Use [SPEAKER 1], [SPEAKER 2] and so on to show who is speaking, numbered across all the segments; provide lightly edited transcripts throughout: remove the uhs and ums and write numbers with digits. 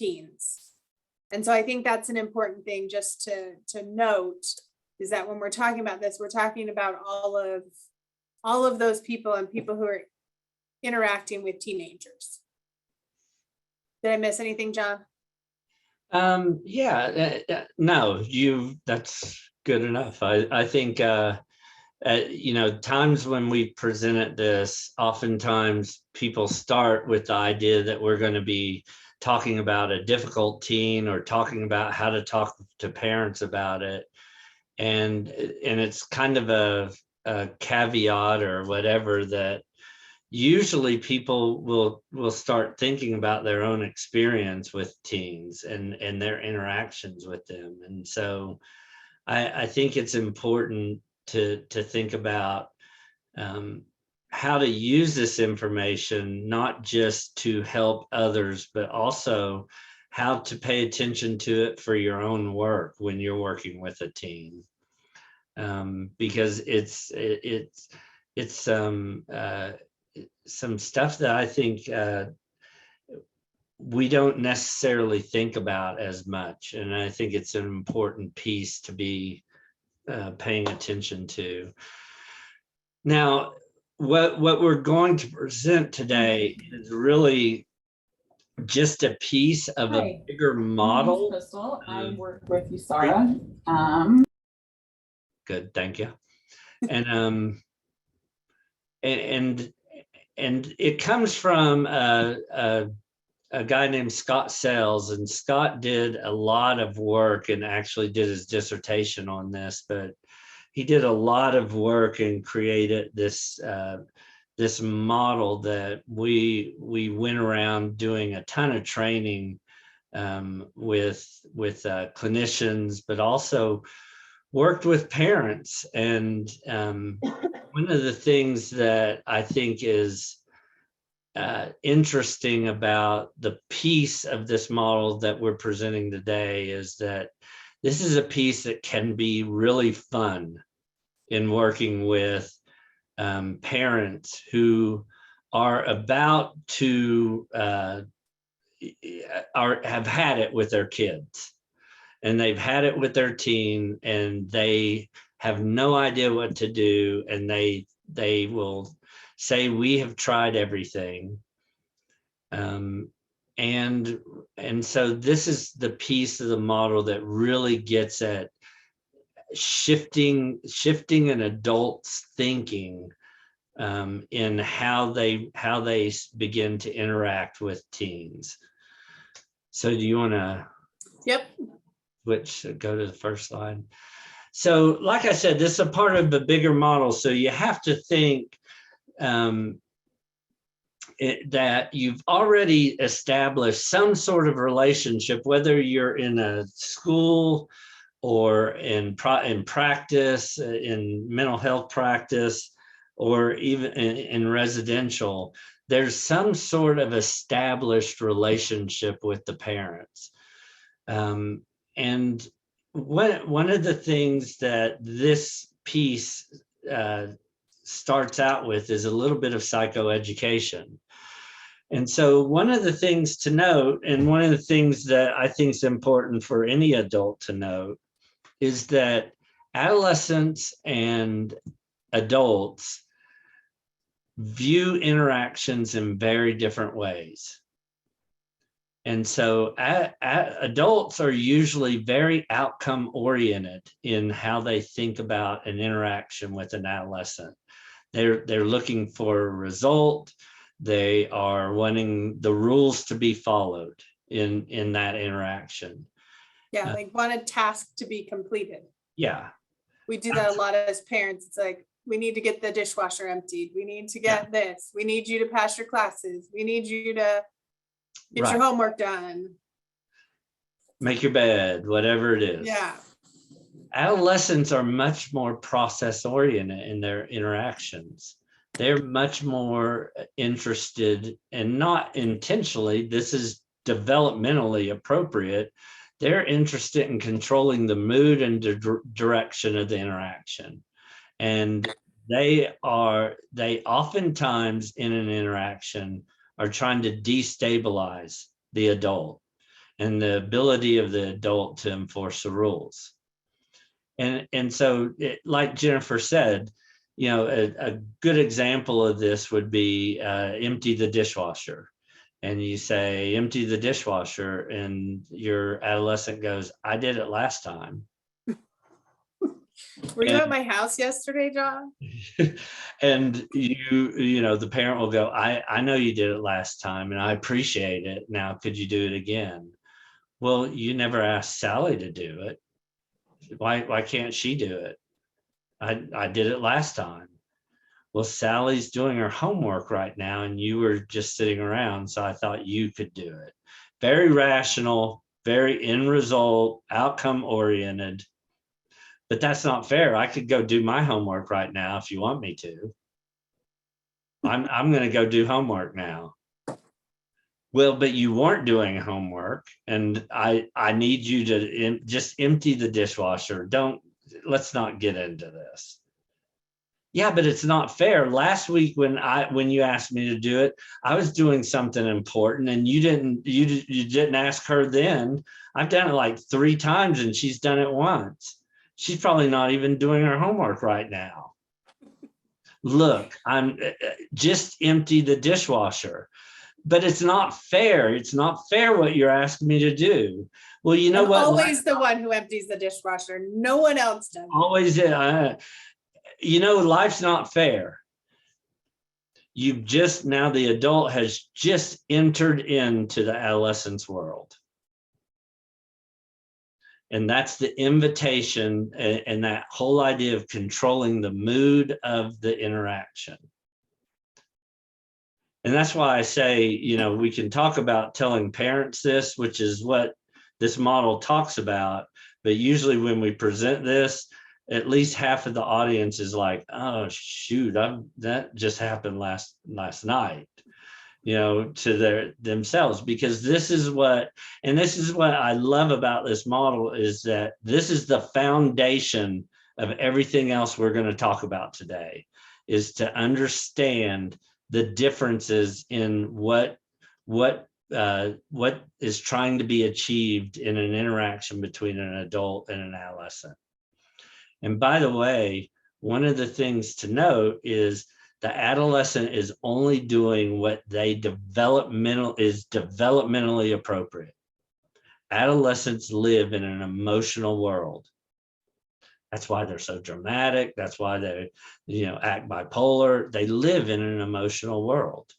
[SPEAKER 1] teens. And so I think that's an important thing just to note, is that when we're talking about this, we're talking about all of those people and people who are interacting with teenagers. Did I miss anything, John?
[SPEAKER 2] No, that's good enough. I think, times when we presented this, oftentimes people start with the idea that we're going to be talking about a difficult teen or talking about how to talk to parents about it. And it's kind of a caveat or whatever, that usually people will start thinking about their own experience with teens and their interactions with them. And so I think it's important to think about how to use this information, not just to help others, but also how to pay attention to it for your own work when you're working with a teen. Because it's some stuff that I think we don't necessarily think about as much. And I think it's an important piece to be paying attention to. Now, what we're going to present today is really just a piece of a bigger model.
[SPEAKER 3] Crystal, I work with USARA.
[SPEAKER 2] Good, thank you. And it comes from a guy named Scott Sells, and Scott did a lot of work and actually did his dissertation on this, but he did a lot of work and created this this model that we went around doing a ton of training with clinicians, but also worked with parents. And one of the things that I think is interesting about the piece of this model that we're presenting today is that this is a piece that can be really fun in working with parents who are about to have had it with their kids, and they've had it with their teen, and they have no idea what to do, and they will say, we have tried everything. And so this is the piece of the model that really gets at shifting an adult's thinking in how they begin to interact with teens. So do you want to?
[SPEAKER 1] Yep.
[SPEAKER 2] Go to the first slide. So like I said, this is a part of the bigger model. So you have to think that you've already established some sort of relationship, whether you're in a school or in practice, in mental health practice, or even in residential. There's some sort of established relationship with the parents. And one of the things that this piece starts out with is a little bit of psychoeducation. And so one of the things to note, and one of the things that I think is important for any adult to note, is that adolescents and adults view interactions in very different ways. And so adults are usually very outcome oriented in how they think about an interaction with an adolescent. They're looking for a result. They are wanting the rules to be followed in that interaction.
[SPEAKER 1] Yeah, they want a task to be completed.
[SPEAKER 2] Yeah.
[SPEAKER 1] We do that a lot as parents. It's like, we need to get the dishwasher emptied. We need to get this. We need you to pass your classes. We need you to get your homework done.
[SPEAKER 2] Make your bed, whatever it is.
[SPEAKER 1] Yeah.
[SPEAKER 2] Adolescents are much more process oriented in their interactions. They're much more interested, and not intentionally, this is developmentally appropriate. They're interested in controlling the mood and direction of the interaction. And they oftentimes in an interaction are trying to destabilize the adult. and the ability of the adult to enforce the rules. And so, like Jennifer said, a good example of this would be empty the dishwasher. And you say, empty the dishwasher, and your adolescent goes, I did it last time.
[SPEAKER 1] Were you at my house yesterday, John?
[SPEAKER 2] And the parent will go, I know you did it last time and I appreciate it. Now, could you do it again? Well, you never asked Sally to do it. Why can't she do it? I did it last time. Well, Sally's doing her homework right now and you were just sitting around, so I thought you could do it. Very rational, very end result, outcome oriented. But that's not fair. I could go do my homework right now if you want me to. I'm going to go do homework now. Well, but you weren't doing homework, and I need you to just empty the dishwasher. Let's not get into this. Yeah, but it's not fair. Last week when you asked me to do it, I was doing something important, and you didn't ask her then. I've done it like 3 times, and she's done it once. She's probably not even doing her homework right now. Look, I'm just empty the dishwasher. But it's not fair. It's not fair what you're asking me to do. Well, you know what?
[SPEAKER 1] Always the one who empties the dishwasher. No one else does.
[SPEAKER 2] Always, life's not fair. Now the adult has just entered into the adolescence world. And that's the invitation and that whole idea of controlling the mood of the interaction. And that's why I say, we can talk about telling parents this, which is what this model talks about. But usually when we present this, at least half of the audience is like, oh, shoot, that just happened last night, to themselves. Because this is what I love about this model, is that this is the foundation of everything else we're going to talk about today, is to understand the differences in what is trying to be achieved in an interaction between an adult and an adolescent. And by the way, one of the things to note is the adolescent is only doing what is developmentally appropriate. Adolescents live in an emotional world. That's why they're so dramatic. That's why they, act bipolar. They live in an emotional world.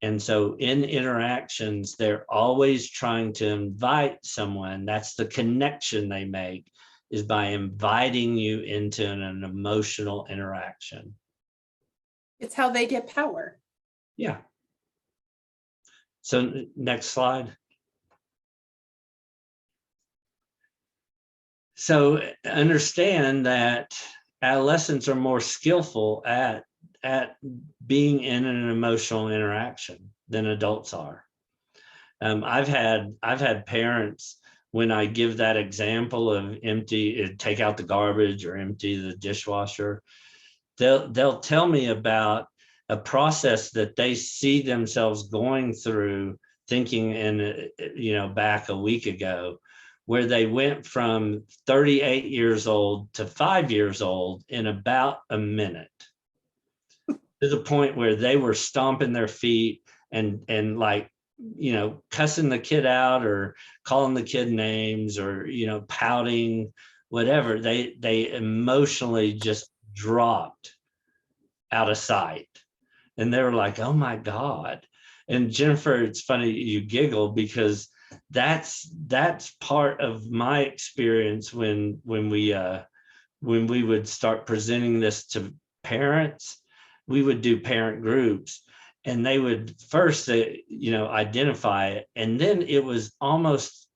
[SPEAKER 2] And so in interactions, they're always trying to invite someone. That's the connection they make, is by inviting you into an emotional interaction.
[SPEAKER 1] It's how they get power.
[SPEAKER 2] Yeah. So next slide. So understand that adolescents are more skillful at being in an emotional interaction than adults are. I've had parents, when I give that example of take out the garbage or empty the dishwasher, they'll tell me about a process that they see themselves going through, thinking back a week ago, where they went from 38 years old to 5 years old in about a minute, to the point where they were stomping their feet and cussing the kid out or calling the kid names or, pouting, whatever. They emotionally just dropped out of sight. And they were like, oh my God. And Jennifer, it's funny you giggle, because that's part of my experience when we would start presenting this to parents. We would do parent groups, and they would first identify it, and then it was almost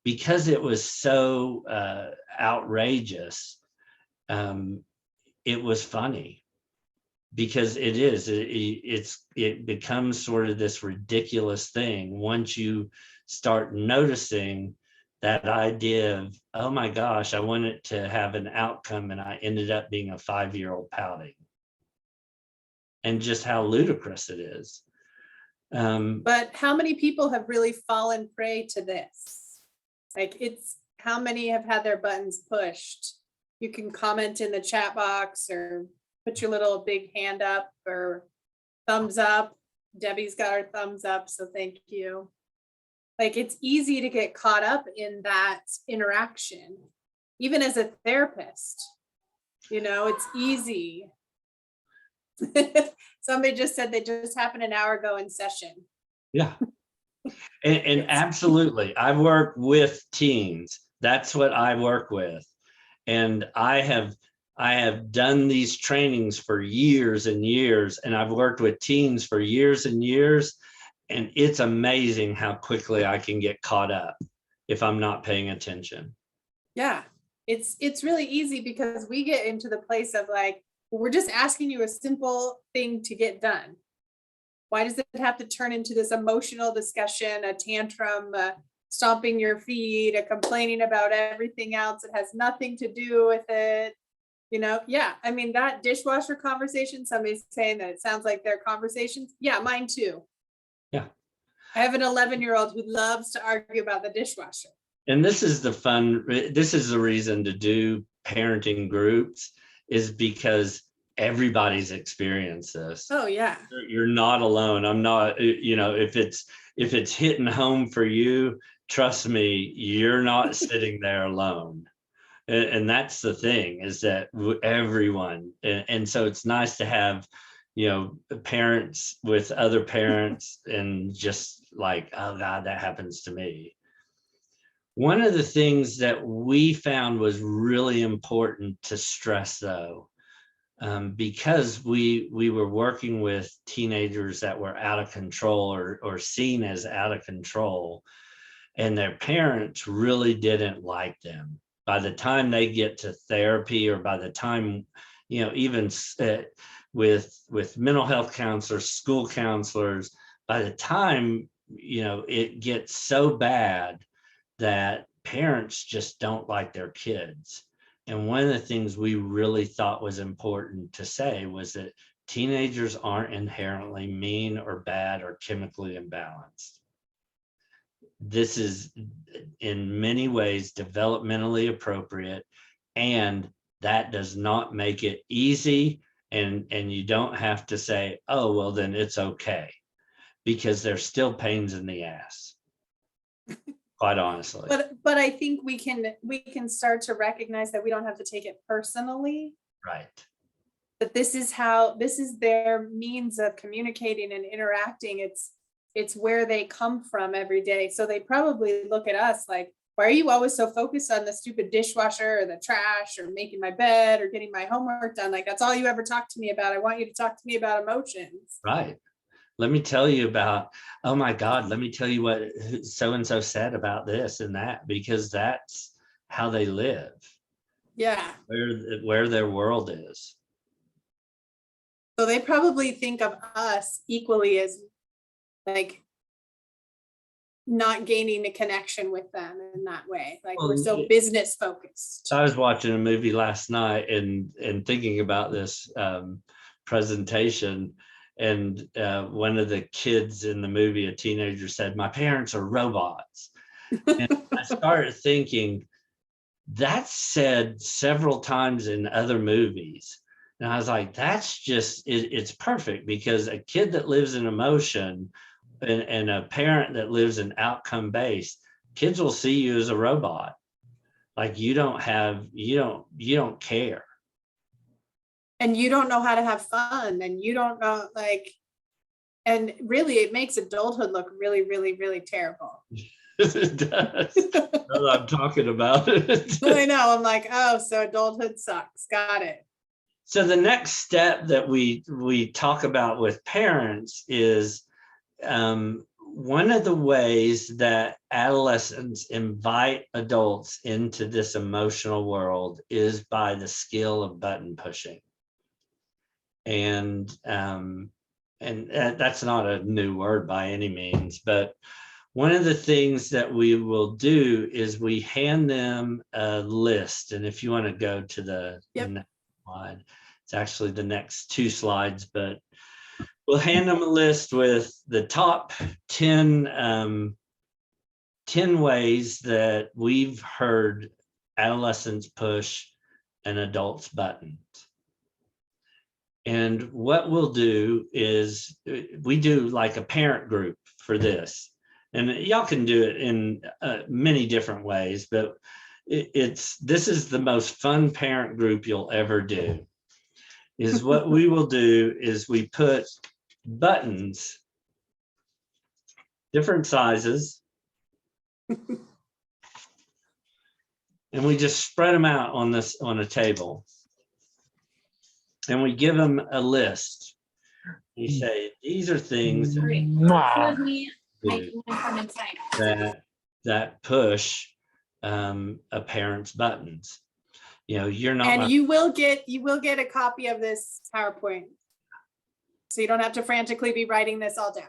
[SPEAKER 2] because it was so outrageous, it was funny, because it becomes sort of this ridiculous thing once you start noticing that idea of, oh my gosh, I want it to have an outcome and I ended up being a 5-year-old pouting, and just how ludicrous it is.
[SPEAKER 1] But how many people have really fallen prey to this? Like, it's, how many have had their buttons pushed? You can comment in the chat box or put your little big hand up or thumbs up. Debbie's got her thumbs up, so thank you. Like, it's easy to get caught up in that interaction, even as a therapist. You know, it's easy. Somebody just said they just happened an hour ago in session.
[SPEAKER 2] Yeah. And absolutely, I work with teens. That's what I work with. And I have done these trainings for years and years, and I've worked with teens for years and years. And it's amazing how quickly I can get caught up if I'm not paying attention.
[SPEAKER 1] Yeah, it's really easy because we get into the place of like, we're just asking you a simple thing to get done. Why does it have to turn into this emotional discussion, a tantrum, stomping your feet, a complaining about everything else? It has nothing to do with it. You know, yeah, I mean, that dishwasher conversation, somebody's saying that it sounds like their conversations. Yeah, mine too.
[SPEAKER 2] Yeah.
[SPEAKER 1] I have an 11-year-old who loves to argue about the dishwasher.
[SPEAKER 2] And this is the reason to do parenting groups, is because everybody's experienced this.
[SPEAKER 1] Oh yeah.
[SPEAKER 2] You're not alone. I'm not, you know, if it's hitting home for you, trust me, you're not sitting there alone. And that's the thing, is that everyone, and so it's nice to have, you know, parents with other parents and just like, oh God, that happens to me. One of the things that we found was really important to stress, though, because we were working with teenagers that were out of control or seen as out of control, and their parents really didn't like them. By the time they get to therapy, or by the time, you know, even with mental health counselors, school counselors, by the time, you know, it gets so bad that parents just don't like their kids. And one of the things we really thought was important to say was that teenagers aren't inherently mean or bad or chemically imbalanced. This is in many ways developmentally appropriate, and that does not make it easy. And you don't have to say, oh, well, then it's okay, because there's still pains in the ass. Quite honestly.
[SPEAKER 1] But I think we can start to recognize that we don't have to take it personally.
[SPEAKER 2] Right.
[SPEAKER 1] That this is their means of communicating and interacting. It's where they come from every day. So they probably look at us like, why are you always so focused on the stupid dishwasher or the trash or making my bed or getting my homework done? Like, that's all you ever talk to me about. I want you to talk to me about emotions.
[SPEAKER 2] Right. Let me tell you about, oh my God, let me tell you what so-and-so said about this and that, because that's how they live.
[SPEAKER 1] Yeah.
[SPEAKER 2] Where their world is.
[SPEAKER 1] So they probably think of us equally as like not gaining a connection with them in that way. Like, we're so business focused.
[SPEAKER 2] I was watching a movie last night and thinking about this presentation. And one of the kids in the movie, a teenager, said, my parents are robots. And I started thinking, that's said several times in other movies. And I was like, that's just, it's perfect, because a kid that lives in emotion and a parent that lives in outcome based, kids will see you as a robot. Like, you don't care.
[SPEAKER 1] And you don't know how to have fun, and you don't know, like, and really it makes adulthood look really, really, really terrible.
[SPEAKER 2] It does. I'm talking about it.
[SPEAKER 1] I know. I'm like, oh, so adulthood sucks. Got it.
[SPEAKER 2] So the next step that we talk about with parents is one of the ways that adolescents invite adults into this emotional world is by the skill of button pushing. And that's not a new word by any means, but one of the things that we will do is we hand them a list. And if you want to go to the next slide, it's actually the next two slides, but we'll hand them a list with the top 10 ways that we've heard adolescents push an adult's buttons. And what we'll do is we do like a parent group for this. And y'all can do it in many different ways, but this is the most fun parent group you'll ever do. Is what we will do is we put buttons, different sizes, and we just spread them out on a table. And we give them a list. You say, these are things
[SPEAKER 3] Excuse me, making one from inside.
[SPEAKER 2] that push a parent's buttons. You know, you're not.
[SPEAKER 1] And you will get a copy of this PowerPoint. So you don't have to frantically be writing this all down.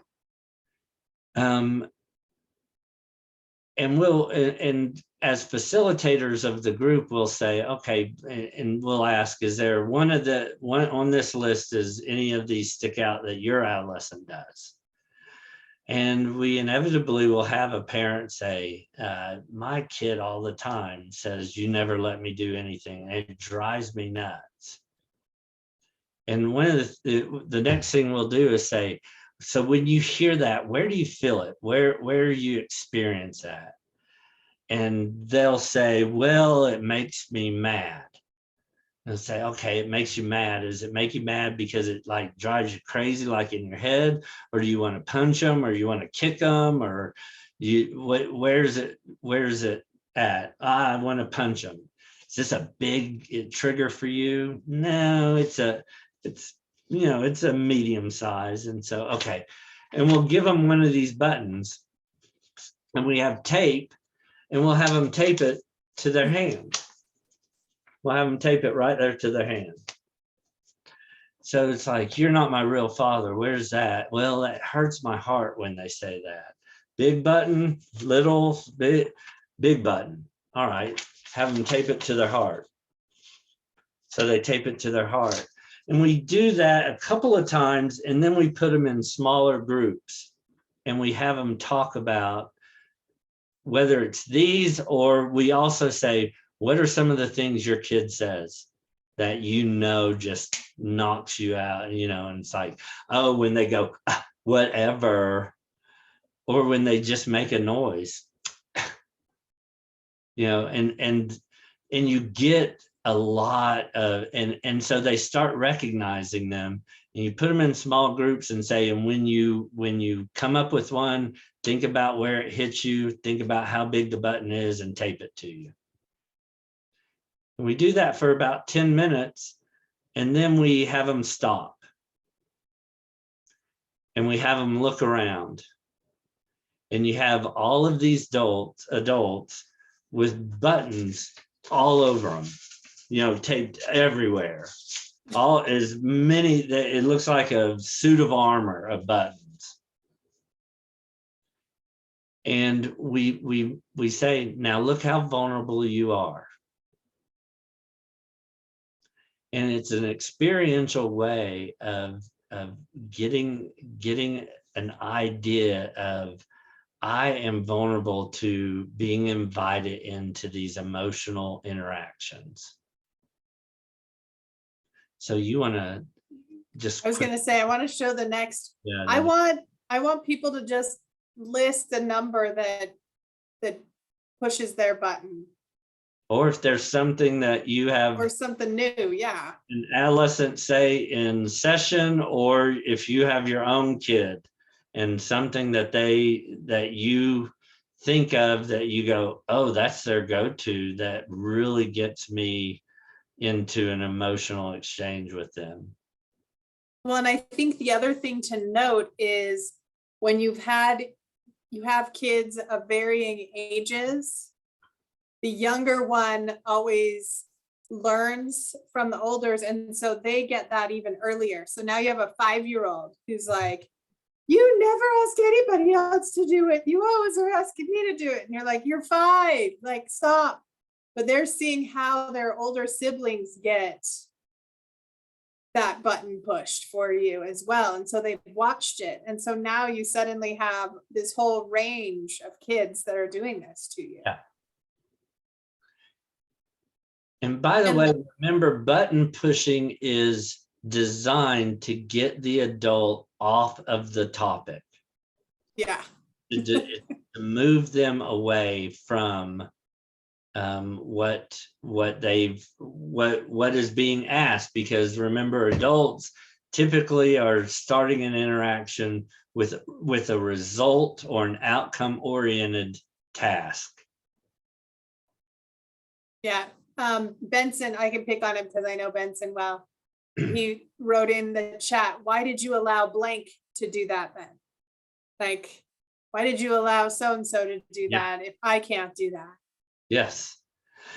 [SPEAKER 2] And as facilitators of the group, we'll say, okay, and we'll ask, is there one on this list, does any of these stick out that your adolescent does? And we inevitably will have a parent say, my kid all the time says, you never let me do anything. It drives me nuts. And one of the next thing we'll do is say, so when you hear that, where do you feel it? Where you experience that? And they'll say, well, it makes me mad. And say, okay, it makes you mad. Does it make you mad because it like drives you crazy, like in your head? Or do you want to punch them, or you want to kick them, or where's it at? I want to punch them. Is this a big trigger for you? No, it's a medium size. And so, okay. And we'll give them one of these buttons, and we have tape, and we'll have them tape it to their hand. We'll have them tape it right there to their hand. So it's like, you're not my real father. Where's that? Well, that hurts my heart when they say that. Big button, little, big button. All right, have them tape it to their heart. So they tape it to their heart. And we do that a couple of times, and then we put them in smaller groups, and we have them talk about whether it's these, or we also say, what are some of the things your kid says that just knocks you out, and it's like, oh, when they go, whatever, or when they just make a noise, and you get a lot of, and so they start recognizing them, and you put them in small groups and say, and when you come up with one, think about where it hits you, think about how big the button is, and tape it to you. And we do that for about 10 minutes, and then we have them stop. And we have them look around. And you have all of these adults with buttons all over them, taped everywhere. All as many, it looks like a suit of armor of buttons. And we say, now look how vulnerable you are. And it's an experiential way of getting an idea of, I am vulnerable to being invited into these emotional interactions. So you want to just,
[SPEAKER 1] I was going to say, I want to show the next.
[SPEAKER 2] Yeah,
[SPEAKER 1] I want people to just list the number that pushes their button.
[SPEAKER 2] Or if there's something that you have,
[SPEAKER 1] or something new, yeah.
[SPEAKER 2] An adolescent say in session, or if you have your own kid and something that you think of that you go, oh, that's their go-to, that really gets me into an emotional exchange with them.
[SPEAKER 1] Well, and I think the other thing to note is when you have kids of varying ages, the younger one always learns from the olders, and so they get that even earlier. So now you have a 5-year-old who's like, you never ask anybody else to do it. You always are asking me to do it. And you're like, you're 5, like, stop. But they're seeing how their older siblings get that button pushed for you as well. And so they've watched it. And so now you suddenly have this whole range of kids that are doing this to you.
[SPEAKER 2] Yeah. And by the
[SPEAKER 1] And
[SPEAKER 2] way, remember, button pushing is designed to get the adult off of the topic,
[SPEAKER 1] yeah.
[SPEAKER 2] to move them away from what is being asked. Because remember, adults typically are starting an interaction with a result or an outcome oriented task.
[SPEAKER 1] Yeah. Benson, I can pick on him because I know Benson well. He wrote in the chat, why did you allow blank to do that then? Like, why did you allow so-and-so to do that if I can't do that?
[SPEAKER 2] Yes.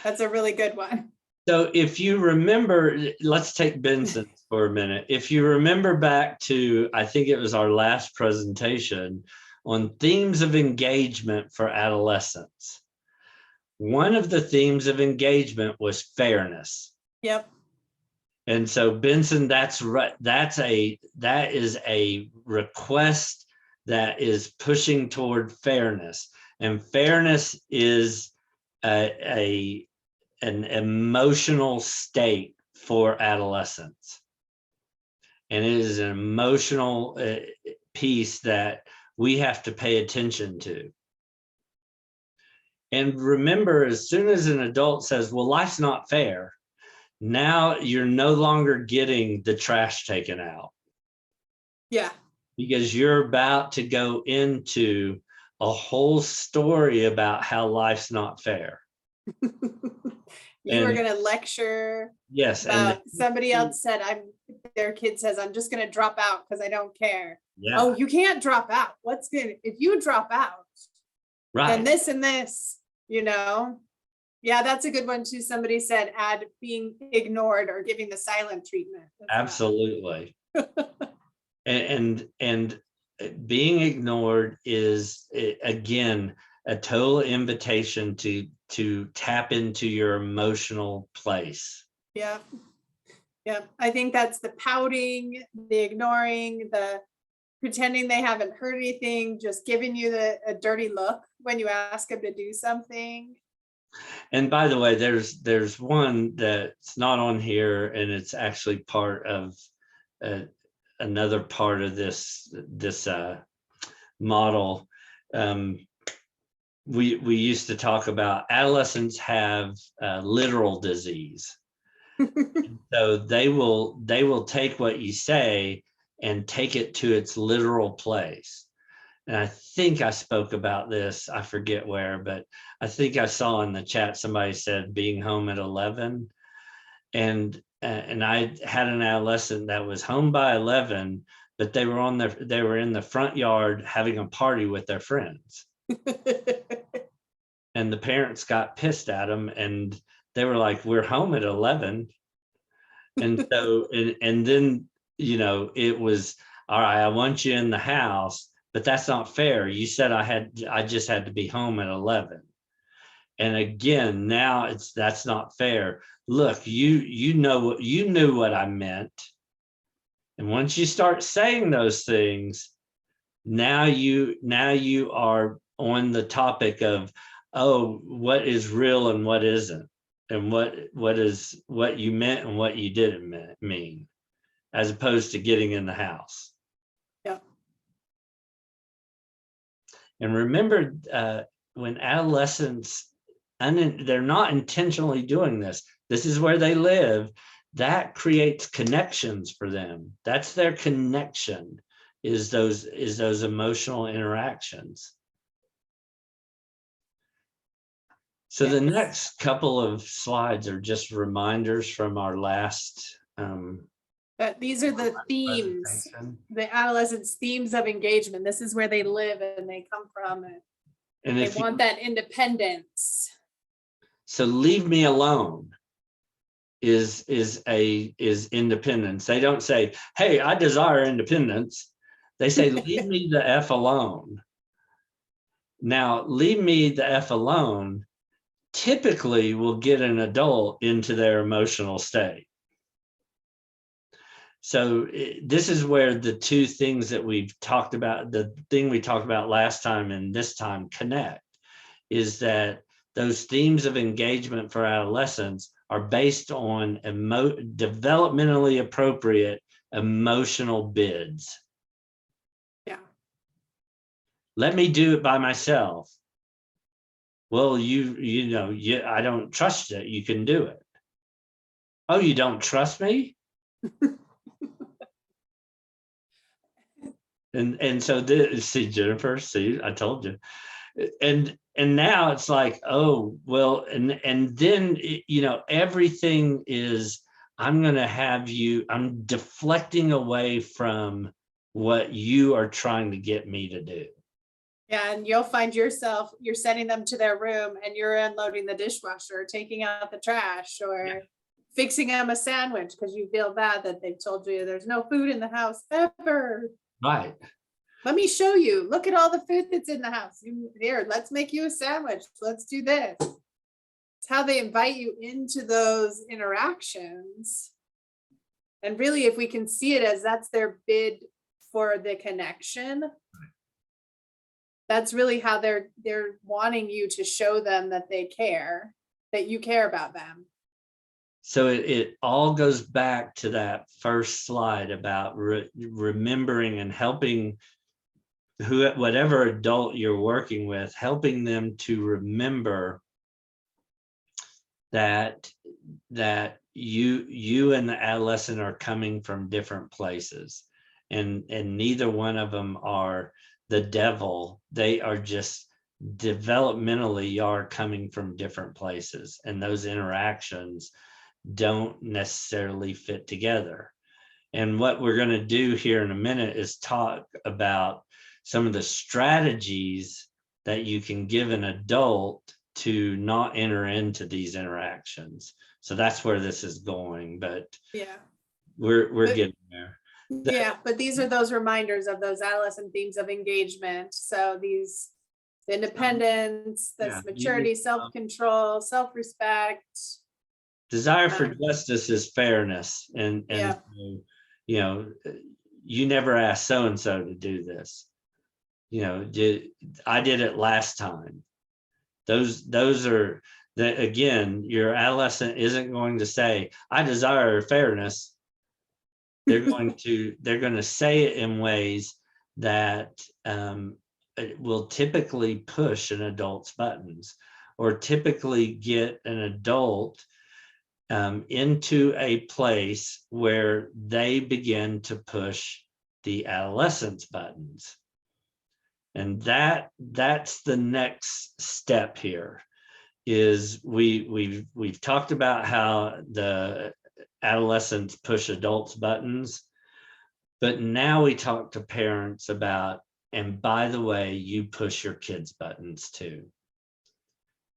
[SPEAKER 1] That's a really good one.
[SPEAKER 2] So if you remember, let's take Benson for a minute. If you remember back to, I think it was our last presentation on themes of engagement for adolescents. One of the themes of engagement was fairness.
[SPEAKER 1] Yep.
[SPEAKER 2] And so Benson, that's right. That is a request that is pushing toward fairness. And fairness is an emotional state for adolescents. And it is an emotional piece that we have to pay attention to. And remember, as soon as an adult says, well, life's not fair, now you're no longer getting the trash taken out.
[SPEAKER 1] Yeah.
[SPEAKER 2] Because you're about to go into a whole story about how life's not fair.
[SPEAKER 1] You were going to lecture.
[SPEAKER 2] Yes.
[SPEAKER 1] And somebody else said, their kid says, I'm just going to drop out because I don't care.
[SPEAKER 2] Yeah.
[SPEAKER 1] Oh, you can't drop out. What's good? If you drop out,
[SPEAKER 2] Right.
[SPEAKER 1] then this and this, you know? Yeah, that's a good one too. Somebody said add being ignored or giving the silent treatment.
[SPEAKER 2] Absolutely. and being ignored is, again, a total invitation to tap into your emotional place.
[SPEAKER 1] Yeah. Yeah. I think that's the pouting, the ignoring, the pretending they haven't heard anything, just giving you a dirty look when you ask them to do something.
[SPEAKER 2] And by the way, there's one that's not on here, and it's actually part of another part of this model. We used to talk about adolescents have literal disease. So they will take what you say and take it to its literal place. And I think I spoke about this, I forget where, but I think I saw in the chat somebody said being home at 11. And I had an adolescent that was home by 11, but they were in the front yard having a party with their friends. And the parents got pissed at them, and they were like, we're home at 11. And so, and then, you know, it was, all right, I want you in the house, but that's not fair. You said I just had to be home at 11. And again, now that's not fair. Look, you knew what I meant. And once you start saying those things, now you are on the topic of, oh, what is real and what isn't, and what you meant and what you didn't mean, as opposed to getting in the house.
[SPEAKER 1] Yeah.
[SPEAKER 2] And remember, when adolescents, they're not intentionally doing this. This is where they live. That creates connections for them. That's their connection, is those emotional interactions. So the next couple of slides are just reminders from our last.
[SPEAKER 1] These are the themes, the adolescents' themes of engagement. This is where they live and they come from, and they want that independence.
[SPEAKER 2] So leave me alone is independence. They don't say, hey, I desire independence. They say, leave me the F alone. Now, leave me the F alone typically will get an adult into their emotional state. So this is where the two things that we've talked about, the thing we talked about last time and this time connect, is that those themes of engagement for adolescents are based on developmentally appropriate emotional bids.
[SPEAKER 1] Yeah.
[SPEAKER 2] Let me do it by myself. Well, I don't trust that you can do it. Oh, you don't trust me? And so see, Jennifer, see, I told you. And now it's like, oh, well, and then everything is, I'm deflecting away from what you are trying to get me to do.
[SPEAKER 1] Yeah, and you'll find yourself, you're sending them to their room and you're unloading the dishwasher, taking out the trash, or fixing them a sandwich because you feel bad that they've told you there's no food in the house ever.
[SPEAKER 2] Right.
[SPEAKER 1] Let me show you. Look at all the food that's in the house. Here, let's make you a sandwich. Let's do this. It's how they invite you into those interactions. And really, if we can see it as that's their bid for the connection, that's really how they're wanting you to show them that they care, that you care about them.
[SPEAKER 2] So it all goes back to that first slide about remembering and helping whatever adult you're working with, helping them to remember that you and the adolescent are coming from different places, and neither one of them are the devil. They are just developmentally are coming from different places, and those interactions don't necessarily fit together. And what we're going to do here in a minute is talk about some of the strategies that you can give an adult to not enter into these interactions. So that's where this is going, but
[SPEAKER 1] yeah,
[SPEAKER 2] we're getting there.
[SPEAKER 1] Yeah, but these are those reminders of those adolescent themes of engagement. So these independence, this maturity, self-control, self-respect.
[SPEAKER 2] Desire for justice is fairness, and
[SPEAKER 1] Yeah.
[SPEAKER 2] so, you never asked so-and-so to do this. I did it last time. Those are that, again, your adolescent isn't going to say, I desire fairness. They're going to say it in ways that it will typically push an adult's buttons, or typically get an adult into a place where they begin to push the adolescent's buttons. And that's the next step here. Is we've talked about how the adolescents push adults' buttons, but now we talk to parents about, and by the way, you push your kids' buttons too,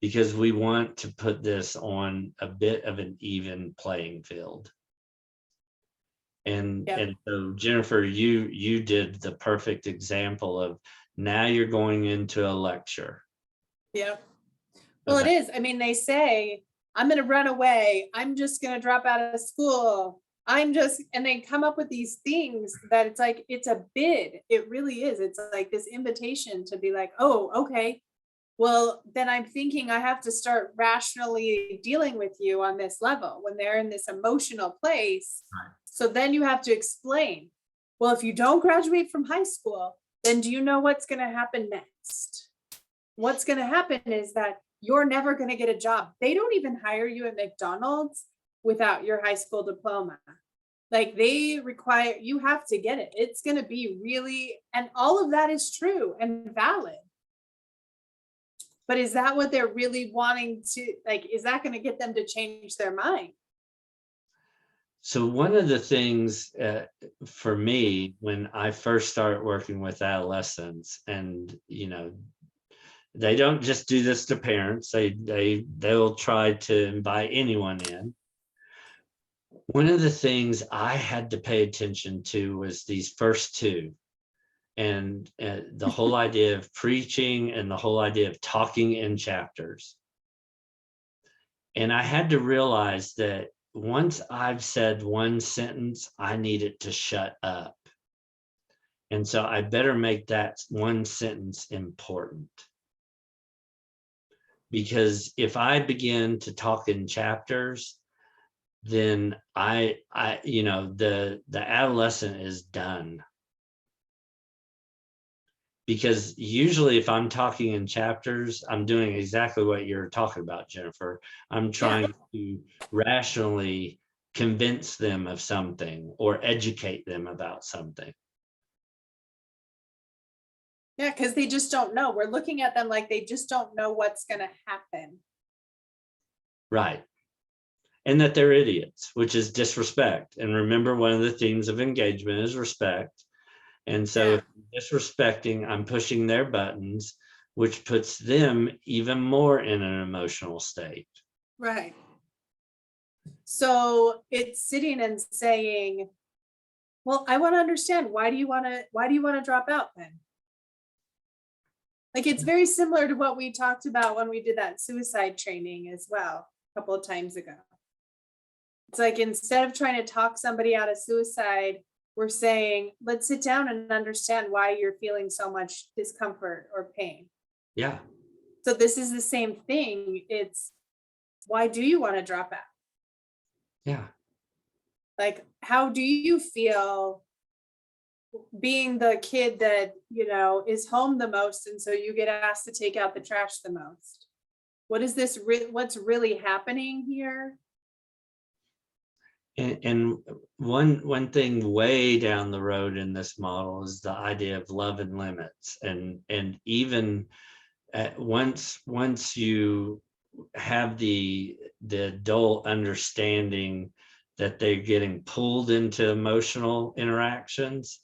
[SPEAKER 2] because we want to put this on a bit of an even playing field. And so, Jennifer, you did the perfect example of, now you're going into a lecture.
[SPEAKER 1] Yeah. Well, it is. I mean, they say, I'm going to run away. I'm just going to drop out of school. And they come up with these things that it's like, it's a bid. It really is. It's like this invitation to be like, oh, okay. Well, then I'm thinking I have to start rationally dealing with you on this level when they're in this emotional place.
[SPEAKER 2] Right.
[SPEAKER 1] So then you have to explain, well, if you don't graduate from high school, then do you know what's going to happen next? What's going to happen is that you're never going to get a job. They don't even hire you at McDonald's without your high school diploma. Like, they require, you have to get it. It's going to be really, and all of that is true and valid. But is that what they're really wanting to, like, is that going to get them to change their mind?
[SPEAKER 2] So one of the things for me, when I first started working with adolescents, and they don't just do this to parents, they'll try to invite anyone in. One of the things I had to pay attention to was these first two, and the whole idea of preaching and the whole idea of talking in chapters. And I had to realize that once I've said one sentence, I need it to shut up. And so I better make that one sentence important. Because if I begin to talk in chapters, then the adolescent is done. Because usually if I'm talking in chapters, I'm doing exactly what you're talking about, Jennifer. I'm trying to rationally convince them of something or educate them about something.
[SPEAKER 1] Yeah, because they just don't know. We're looking at them like they just don't know what's going to happen.
[SPEAKER 2] Right. And that they're idiots, which is disrespect. And remember, one of the themes of engagement is respect. And so if I'm disrespecting, I'm pushing their buttons, which puts them even more in an emotional state.
[SPEAKER 1] Right. So it's sitting and saying, well, I want to understand, why do you want to drop out then? Like, it's very similar to what we talked about when we did that suicide training as well, a couple of times ago. It's like, instead of trying to talk somebody out of suicide, we're saying, let's sit down and understand why you're feeling so much discomfort or pain.
[SPEAKER 2] Yeah.
[SPEAKER 1] So this is the same thing. It's, why do you want to drop out?
[SPEAKER 2] Yeah.
[SPEAKER 1] Like, how do you feel being the kid that, is home the most, and so you get asked to take out the trash the most? What is this? What's really happening here?
[SPEAKER 2] And one thing way down the road in this model is the idea of love and limits. And even once you have the adult understanding that they're getting pulled into emotional interactions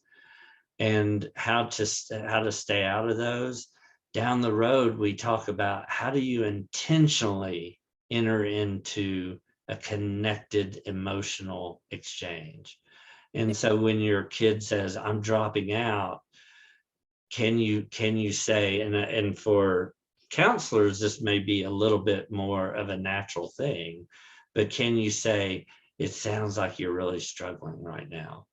[SPEAKER 2] and how to stay out of those, down the road we talk about how do you intentionally enter into a connected emotional exchange. And so when your kid says, I'm dropping out, can you say, and for counselors, this may be a little bit more of a natural thing, but can you say, it sounds like you're really struggling right now?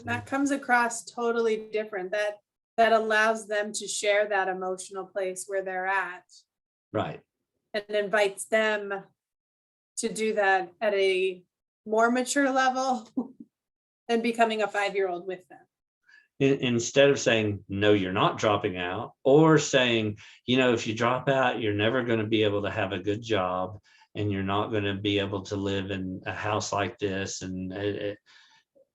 [SPEAKER 1] That comes across totally different. That allows them to share that emotional place where they're at.
[SPEAKER 2] Right.
[SPEAKER 1] And invites them to do that at a more mature level than becoming a 5-year-old with them.
[SPEAKER 2] Instead of saying, no, you're not dropping out, or saying, if you drop out, you're never going to be able to have a good job, and you're not going to be able to live in a house like this.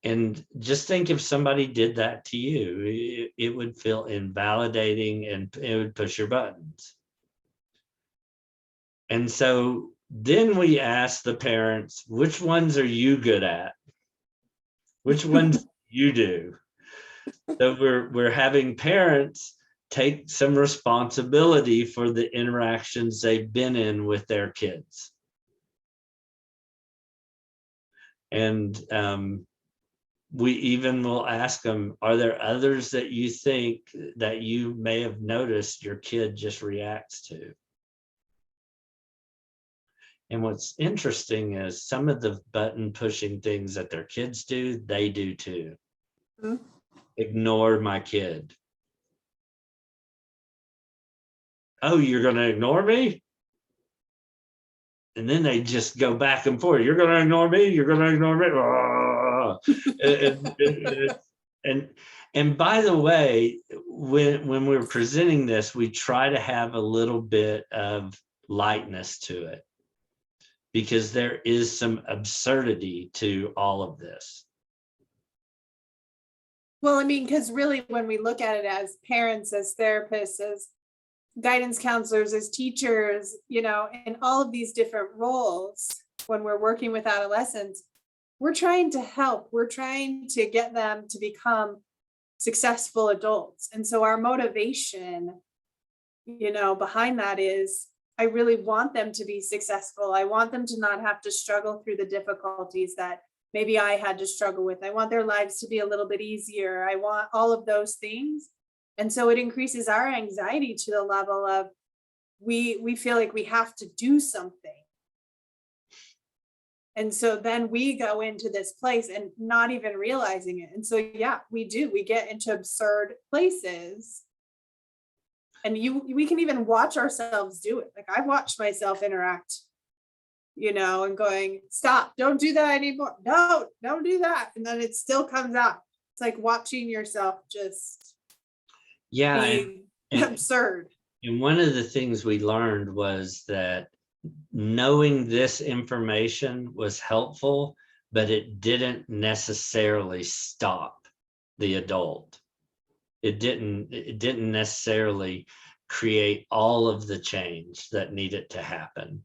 [SPEAKER 2] And just think, if somebody did that to you, it would feel invalidating and it would push your buttons. And so then we ask the parents, which ones are you good at? Which ones you do? So we're having parents take some responsibility for the interactions they've been in with their kids. And we even will ask them, are there others that you think that you may have noticed your kid just reacts to? And what's interesting is some of the button pushing things that their kids do, they do too.
[SPEAKER 1] Mm-hmm.
[SPEAKER 2] Ignore my kid. Oh, you're going to ignore me? And then they just go back and forth. You're going to ignore me? You're going to ignore me? And by the way, when we're presenting this, we try to have a little bit of lightness to it, because there is some absurdity to all of this.
[SPEAKER 1] Well, I mean, because really, when we look at it as parents, as therapists, as guidance counselors, as teachers, in all of these different roles, when we're working with adolescents, we're trying to help. We're trying to get them to become successful adults. And so our motivation, behind that is, I really want them to be successful. I want them to not have to struggle through the difficulties that maybe I had to struggle with. I want their lives to be a little bit easier. I want all of those things. And so it increases our anxiety to the level of, we feel like we have to do something. And so then we go into this place and not even realizing it. And so, yeah, we get into absurd places. And we can even watch ourselves do it. Like I've watched myself interact, and going, stop, don't do that anymore. No, don't do that. And then it still comes out. It's like watching yourself just be absurd.
[SPEAKER 2] And one of the things we learned was that knowing this information was helpful, but it didn't necessarily stop the adult. It didn't necessarily create all of the change that needed to happen.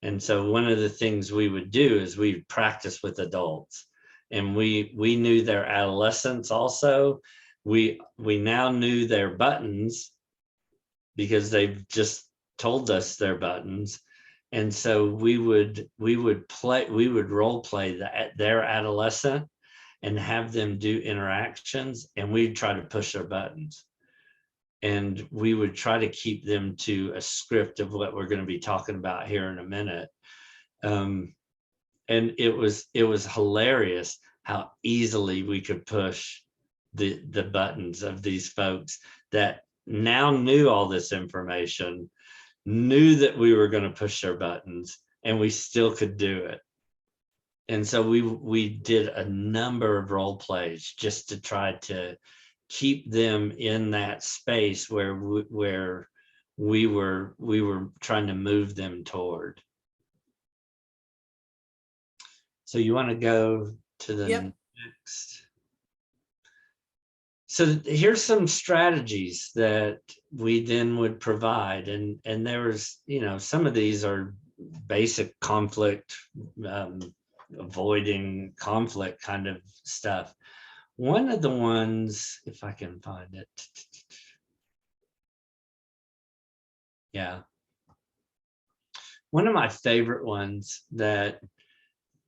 [SPEAKER 2] And so one of the things we would do is we practice with adults, and we knew their adolescents also. We now knew their buttons because they've just told us their buttons. And so we would role play their adolescent and have them do interactions, and we'd try to push their buttons. And we would try to keep them to a script of what we're going to be talking about here in a minute. And it was hilarious how easily we could push the buttons of these folks that now knew all this information, knew that we were going to push their buttons, and we still could do it. And so we did a number of role plays just to try to keep them in that space where we were trying to move them toward. So you want to go to the next. So here's some strategies that we then would provide, and there was, some of these are basic conflict, avoiding conflict kind of stuff. One of the ones, if I can find it, yeah, one of my favorite ones that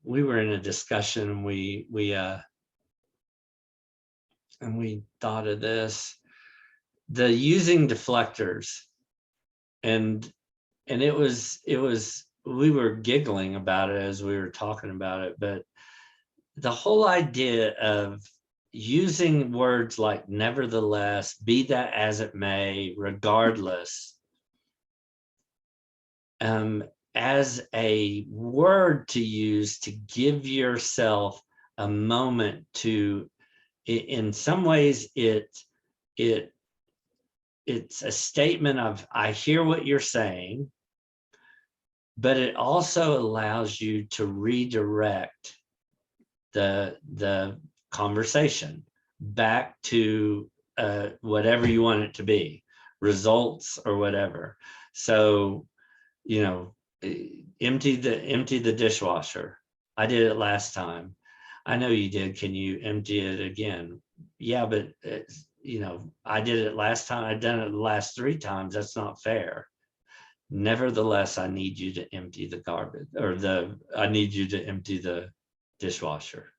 [SPEAKER 2] we were in a discussion, and we thought of this, the using deflectors, and it was we were giggling about it as we were talking about it, but the whole idea of using words like nevertheless, be that as it may, regardless, as a word to use to give yourself a moment to, in some ways, it's a statement of, I hear what you're saying, but it also allows you to redirect the conversation back to whatever you want it to be, results or whatever. So, empty the dishwasher. I did it last time. I know you did. Can you empty it again? Yeah, but I did it last time. I've done it the last 3 times. That's not fair. Nevertheless, I need you to empty the garbage, or I need you to empty the dishwasher.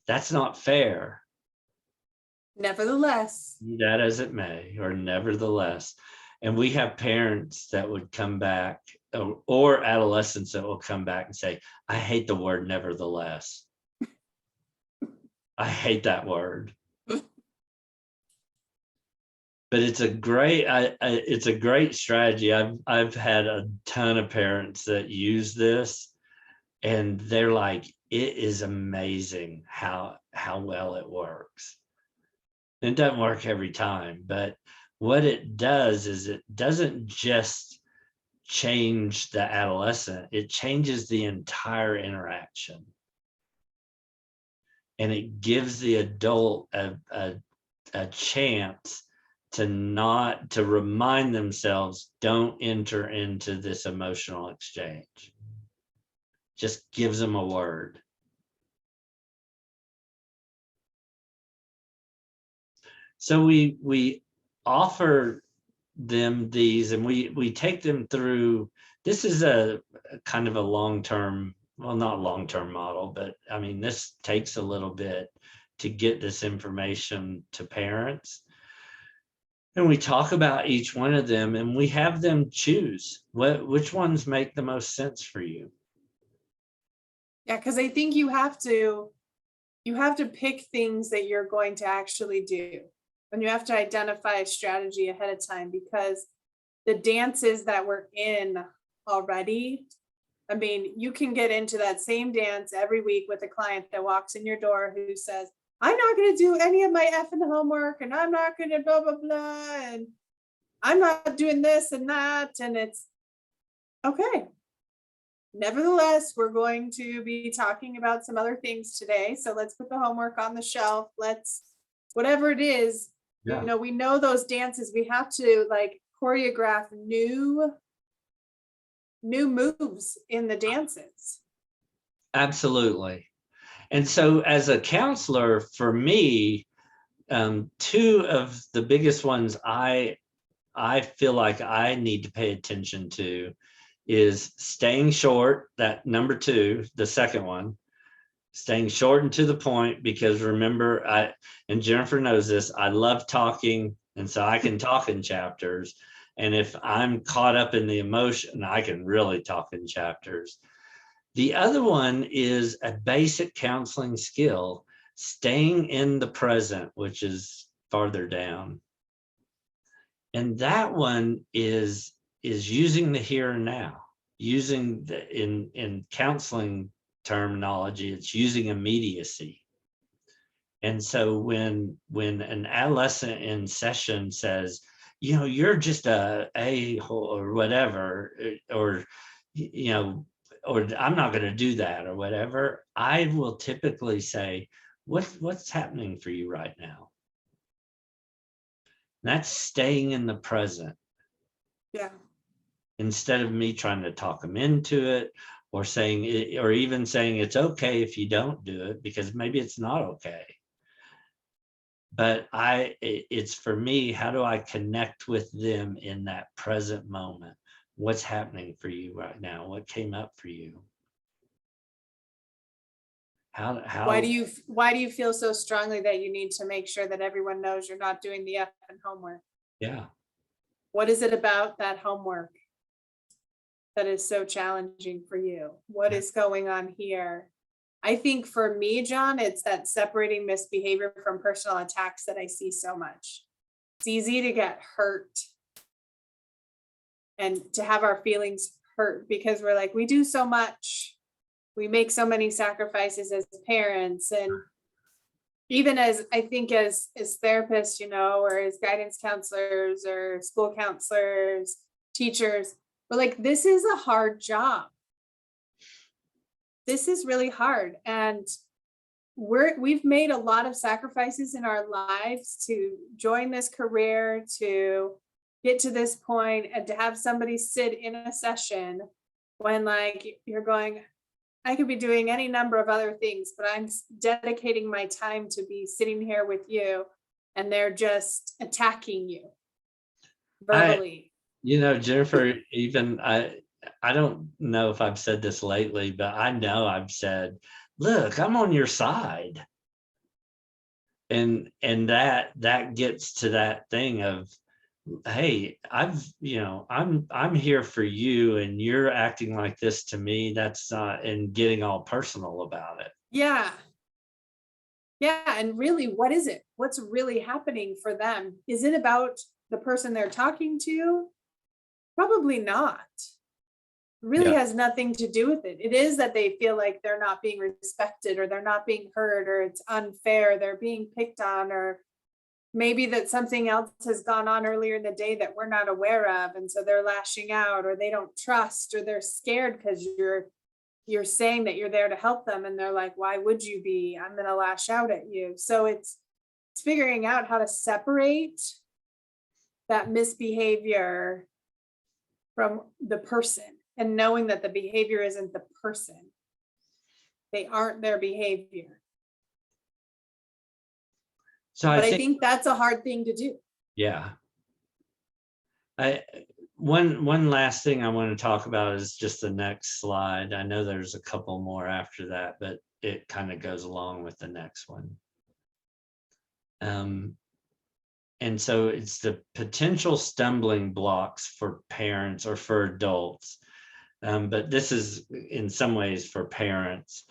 [SPEAKER 2] That's not fair.
[SPEAKER 1] Nevertheless.
[SPEAKER 2] Be that as it may, or nevertheless. And we have parents that would come back, or adolescents that will come back and say, I hate the word nevertheless. I hate that word. But it's a great strategy. I've had a ton of parents that use this, and they're like, it is amazing how well it works. It doesn't work every time, but what it does is it doesn't just change the adolescent, it changes the entire interaction. And it gives the adult a chance to remind themselves, don't enter into this emotional exchange. Just gives them a word. So we offer them these, and we take them through. This is a kind of a long-term, well, not long-term model, but I mean, this takes a little bit to get this information to parents. And we talk about each one of them and we have them choose which ones make the most sense for you.
[SPEAKER 1] Yeah, because I think you have to pick things that you're going to actually do. And you have to identify a strategy ahead of time, because the dances that we're in already, I mean, you can get into that same dance every week with a client that walks in your door who says, I'm not going to do any of my effing homework, and I'm not going to blah, blah, blah, and I'm not doing this and that. And it's okay. Nevertheless, we're going to be talking about some other things today. So let's put the homework on the shelf. Whatever it is,
[SPEAKER 2] Yeah.
[SPEAKER 1] we know those dances, we have to like choreograph new moves in the dances.
[SPEAKER 2] Absolutely. And so as a counselor, for me, two of the biggest ones I feel like I need to pay attention to is staying short, that number two, the second one, staying short and to the point, because remember, and Jennifer knows this, I love talking, and so I can talk in chapters. And if I'm caught up in the emotion, I can really talk in chapters. The other one is a basic counseling skill, staying in the present, which is farther down. And that one is using the here and now, using in counseling terminology, it's using immediacy. And so when an adolescent in session says, you're just a or whatever, or or I'm not going to do that or whatever, I will typically say, what's happening for you right now? That's staying in the present.
[SPEAKER 1] Yeah.
[SPEAKER 2] Instead of me trying to talk them into it, or saying it, or even saying it's okay if you don't do it, because maybe it's not okay. But it's for me, how do I connect with them in that present moment? What's happening for you right now? What came up for you?
[SPEAKER 1] Why do you feel so strongly that you need to make sure that everyone knows you're not doing the effing homework?
[SPEAKER 2] Yeah.
[SPEAKER 1] What is it about that homework that is so challenging for you? What is going on here? I think for me, John, it's that separating misbehavior from personal attacks that I see so much. It's easy to get hurt and to have our feelings hurt because we're like, we do so much. We make so many sacrifices as parents, and even as I think as therapists, or as guidance counselors or school counselors, teachers, but like, this is a hard job. This is really hard. And we've made a lot of sacrifices in our lives to join this career, to get to this point, and to have somebody sit in a session when like you're going, I could be doing any number of other things, but I'm dedicating my time to be sitting here with you, and they're just attacking you verbally.
[SPEAKER 2] Jennifer, even I don't know if I've said this lately, but I know I've said, look, I'm on your side. And that gets to that thing of, hey, I'm here for you, and you're acting like this to me. That's not, and getting all personal about it.
[SPEAKER 1] Yeah. Yeah. And really, what is it? What's really happening for them? Is it about the person they're talking to? Probably not. It really
[SPEAKER 2] Yeah.
[SPEAKER 1] has nothing to do with it. It is that they feel like they're not being respected, or they're not being heard, or it's unfair, they're being picked on, or maybe that something else has gone on earlier in the day that we're not aware of. And so they're lashing out, or they don't trust, or they're scared because you're saying that you're there to help them. And they're like, why would you be? I'm going to lash out at you. So it's figuring out how to separate that misbehavior from the person, and knowing that the behavior isn't the person. They aren't their behavior.
[SPEAKER 2] So
[SPEAKER 1] But I think that's a hard thing to do.
[SPEAKER 2] Yeah. One last thing I want to talk about is just the next slide. I know there's a couple more after that, but it kind of goes along with the next one. And so it's the potential stumbling blocks for parents or for adults. But this is in some ways for parents.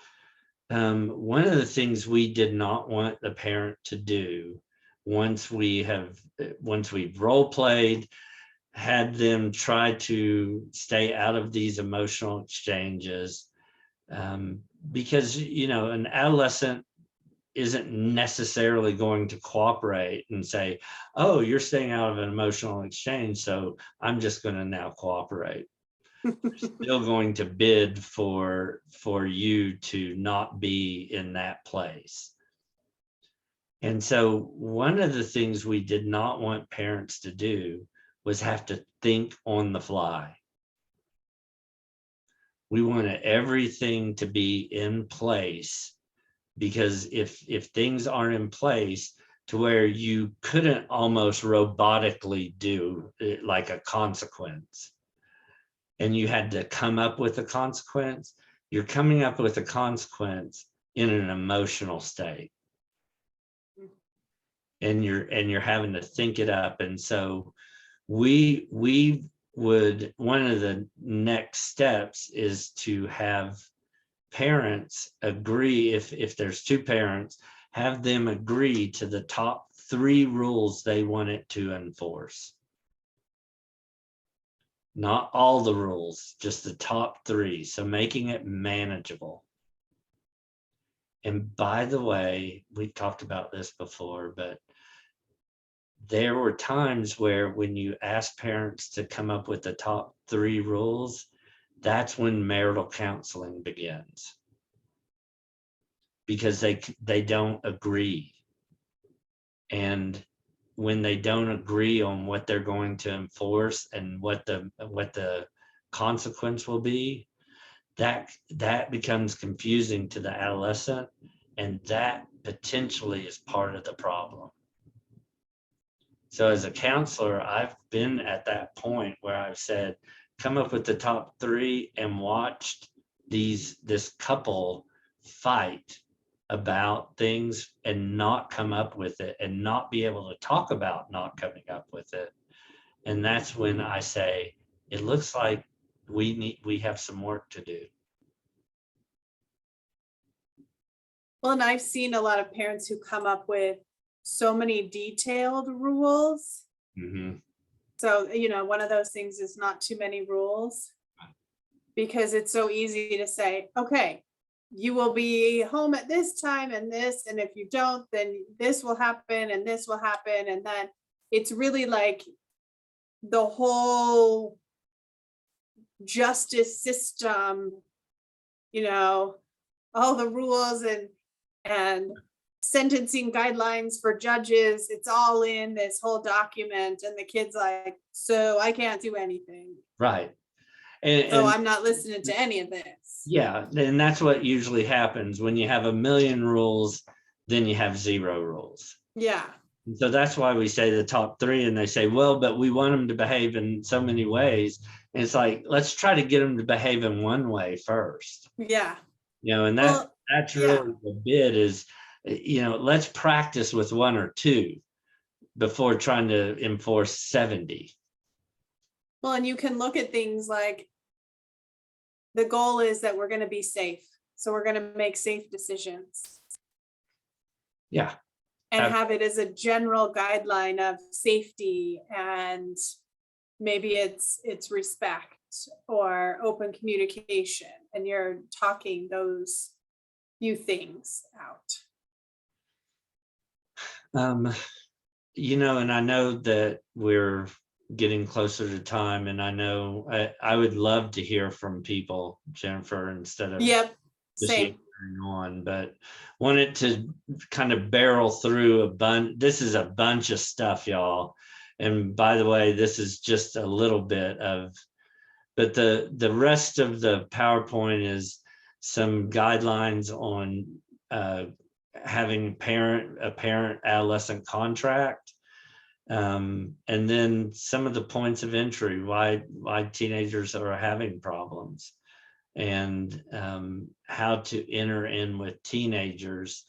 [SPEAKER 2] One of the things we did not want the parent to do once we've role played, had them try to stay out of these emotional exchanges, because, you know, an adolescent isn't necessarily going to cooperate and say, oh, you're staying out of an emotional exchange, so I'm just going to now cooperate. Still going to bid for you to not be in that place. And so one of the things we did not want parents to do was have to think on the fly. We wanted everything to be in place, because if things aren't in place to where you couldn't almost robotically do it, like a consequence, and you had to come up with a consequence, you're coming up with a consequence in an emotional state. And you're having to think it up. And so we would, one of the next steps is to have parents agree, if there's two parents, have them agree to the top 3 rules they want it to enforce. Not all the rules, just the top 3. So making it manageable. And by the way, we talked about this before, but there were times where when you ask parents to come up with the top 3 rules, that's when marital counseling begins. Because they don't agree. And when they don't agree on what they're going to enforce and what the consequence will be, that becomes confusing to the adolescent, and that potentially is part of the problem. So as a counselor, I've been at that point where I've said, come up with the top 3, and watched this couple fight about things and not come up with it, and not be able to talk about not coming up with it. And that's when I say, it looks like we have some work to do.
[SPEAKER 1] Well, and I've seen a lot of parents who come up with so many detailed rules.
[SPEAKER 2] Mm-hmm.
[SPEAKER 1] So, you know, one of those things is not too many rules, because it's so easy to say, okay, you will be home at this time and this, and if you don't, then this will happen and this will happen. And then it's really like the whole justice system, you know, all the rules and sentencing guidelines for judges, it's all in this whole document, and the kid's like, so I can't do anything.
[SPEAKER 2] Right.
[SPEAKER 1] So I'm not listening to any of this.
[SPEAKER 2] Yeah, and that's what usually happens when you have 1,000,000 rules, then you have 0 rules.
[SPEAKER 1] Yeah.
[SPEAKER 2] And so that's why we say the top 3, and they say, well, but we want them to behave in so many ways. And it's like, let's try to get them to behave in one way first.
[SPEAKER 1] Yeah.
[SPEAKER 2] You know, and
[SPEAKER 1] Well,
[SPEAKER 2] that's
[SPEAKER 1] yeah.
[SPEAKER 2] really the bit is, you know, let's practice with 1 or 2 before trying to enforce 70.
[SPEAKER 1] Well, and you can look at things like, the goal is that we're going to be safe. So we're going to make safe decisions.
[SPEAKER 2] Yeah.
[SPEAKER 1] And have it as a general guideline of safety, and maybe it's respect or open communication, and you're talking those few things out.
[SPEAKER 2] You know, and I know that we're getting closer to time, and I know I would love to hear from people, Jennifer, instead of
[SPEAKER 1] Yep,
[SPEAKER 2] just
[SPEAKER 1] same.
[SPEAKER 2] yammering on, but wanted to kind of barrel through this is a bunch of stuff, y'all. And by the way, this is just a little bit of, but the rest of the PowerPoint is some guidelines on having a parent adolescent contract. And then some of the points of entry, why teenagers are having problems, and how to enter in with teenagers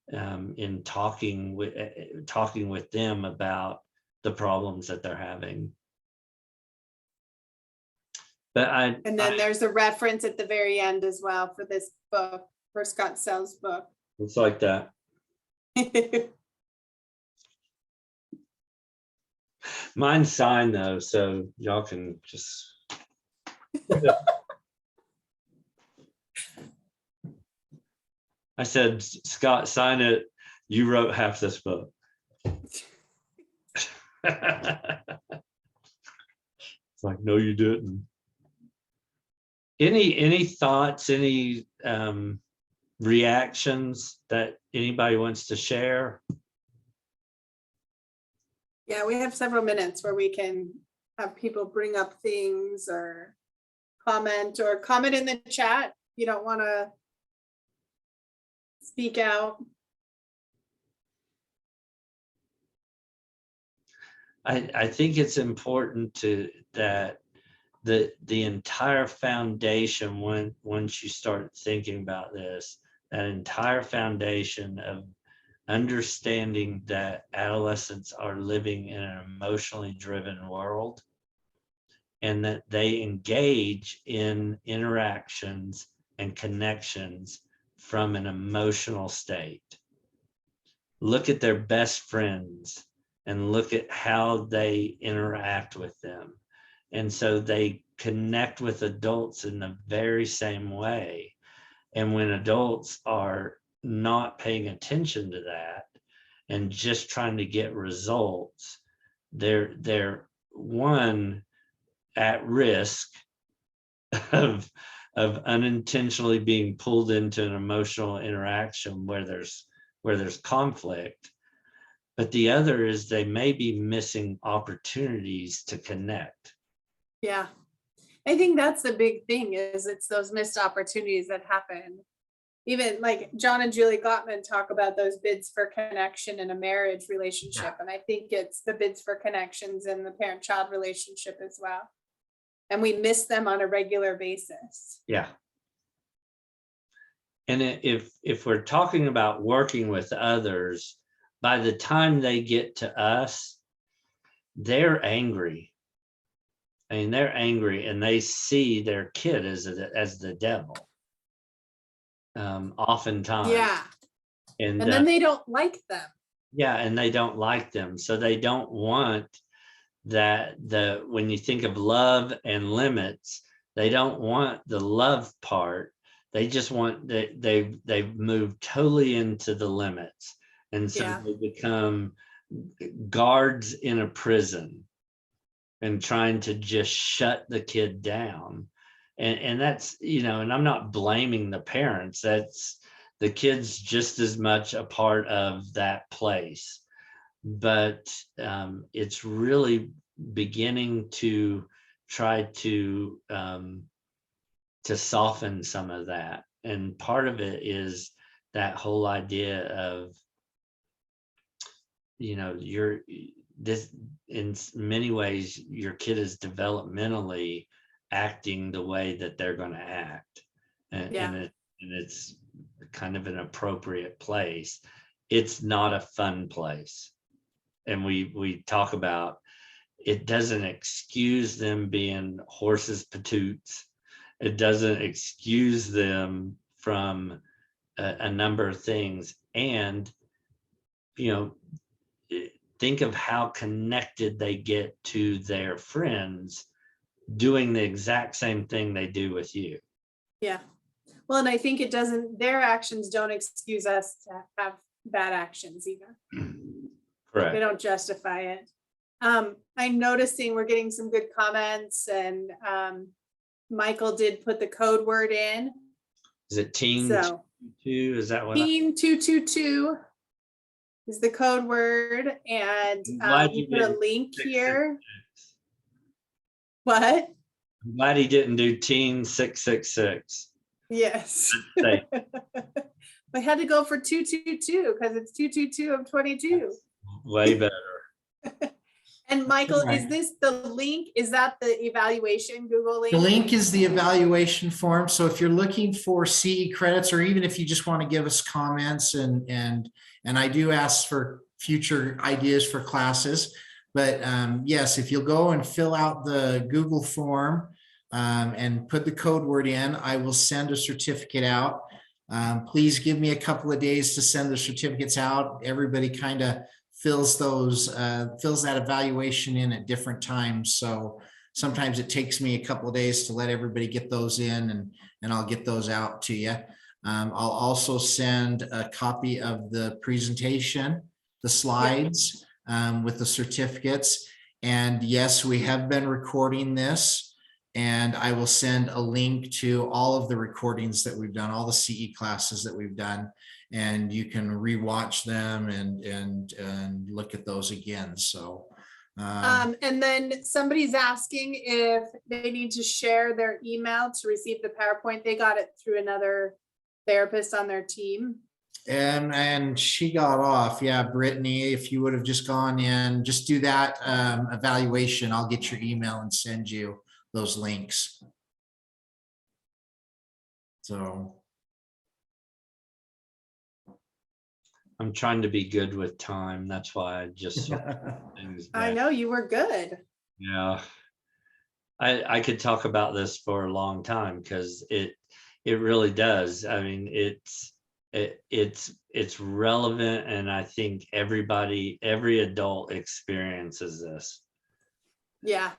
[SPEAKER 2] in talking with them about the problems that they're having. But
[SPEAKER 1] And then there's a reference at the very end as well for this book, for Scott Sell's book.
[SPEAKER 2] it's like that. Mine's signed though, so y'all can just. I said, Scott, sign it. You wrote half this book. It's like, no, you didn't. Any thoughts, any reactions that anybody wants to share?
[SPEAKER 1] Yeah, we have several minutes where we can have people bring up things or comment in the chat. You don't want to speak out.
[SPEAKER 2] I think it's important that the entire foundation, once you start thinking about this, that entire foundation of understanding that adolescents are living in an emotionally driven world, and that they engage in interactions and connections from an emotional state. Look at their best friends and look at how they interact with them. And so they connect with adults in the very same way. And when adults are not paying attention to that and just trying to get results, they're one, at risk of unintentionally being pulled into an emotional interaction where there's conflict. But the other is they may be missing opportunities to connect.
[SPEAKER 1] Yeah, I think that's the big thing, is it's those missed opportunities that happen. Even like John and Julie Gottman talk about those bids for connection in a marriage relationship. And I think it's the bids for connections in the parent-child relationship as well. And we miss them on a regular basis.
[SPEAKER 2] Yeah. And if we're talking about working with others, by the time they get to us, they're angry. I mean, they're angry and they see their kid as the devil. Oftentimes.
[SPEAKER 1] Yeah.
[SPEAKER 2] And
[SPEAKER 1] then they don't like them.
[SPEAKER 2] Yeah, and they don't like them. So they don't want that. When you think of love and limits, they don't want the love part. They just want they've moved totally into the limits. And so they become guards in a prison and trying to just shut the kid down. And that's, and I'm not blaming the parents. That's the kid's just as much a part of that place. But it's really beginning to try to soften some of that. And part of it is that whole idea of, in many ways, your kid is developmentally acting the way that they're going to act. And it's kind of an appropriate place. It's not a fun place. And we talk about, it doesn't excuse them being horses patoots. It doesn't excuse them from a number of things. And, think of how connected they get to their friends doing the exact same thing they do with you.
[SPEAKER 1] Yeah. Well, and I think their actions don't excuse us to have bad actions either.
[SPEAKER 2] Correct.
[SPEAKER 1] They don't justify it. I'm noticing we're getting some good comments, and Michael did put the code word in.
[SPEAKER 2] Is it teen 222? Is that what?
[SPEAKER 1] Teen 222 is the code word, and he put a link here. What?
[SPEAKER 2] I'm glad he didn't do teen 666.
[SPEAKER 1] Yes. I had to go for 222 because it's 222 of 22.
[SPEAKER 2] Way better.
[SPEAKER 1] And Michael, is this the link? Is that the evaluation Google link?
[SPEAKER 4] The link is the evaluation form. So if you're looking for CE credits, or even if you just want to give us comments, and I do ask for future ideas for classes, But yes, if you'll go and fill out the Google form and put the code word in, I will send a certificate out. Please give me a couple of days to send the certificates out. Everybody kind of fills that evaluation in at different times. So sometimes it takes me a couple of days to let everybody get those in, and I'll get those out to you. I'll also send a copy of the presentation, the slides, with the certificates. And yes, we have been recording this, and I will send a link to all of the recordings that we've done, all the CE classes that we've done, and you can rewatch them and look at those again. So
[SPEAKER 1] and then somebody's asking if they need to share their email to receive the PowerPoint. They got it through another therapist on their team.
[SPEAKER 4] and she got off. Yeah, Brittany, if you would have just gone in, just do that evaluation. I'll get your email and send you those links. So
[SPEAKER 2] I'm trying to be good with time. That's why I just sort of things
[SPEAKER 1] I
[SPEAKER 2] back.
[SPEAKER 1] know you were good.
[SPEAKER 2] Yeah. I could talk about this for a long time because it really does. I mean, it's relevant, and I think every adult experiences this.
[SPEAKER 1] Yeah.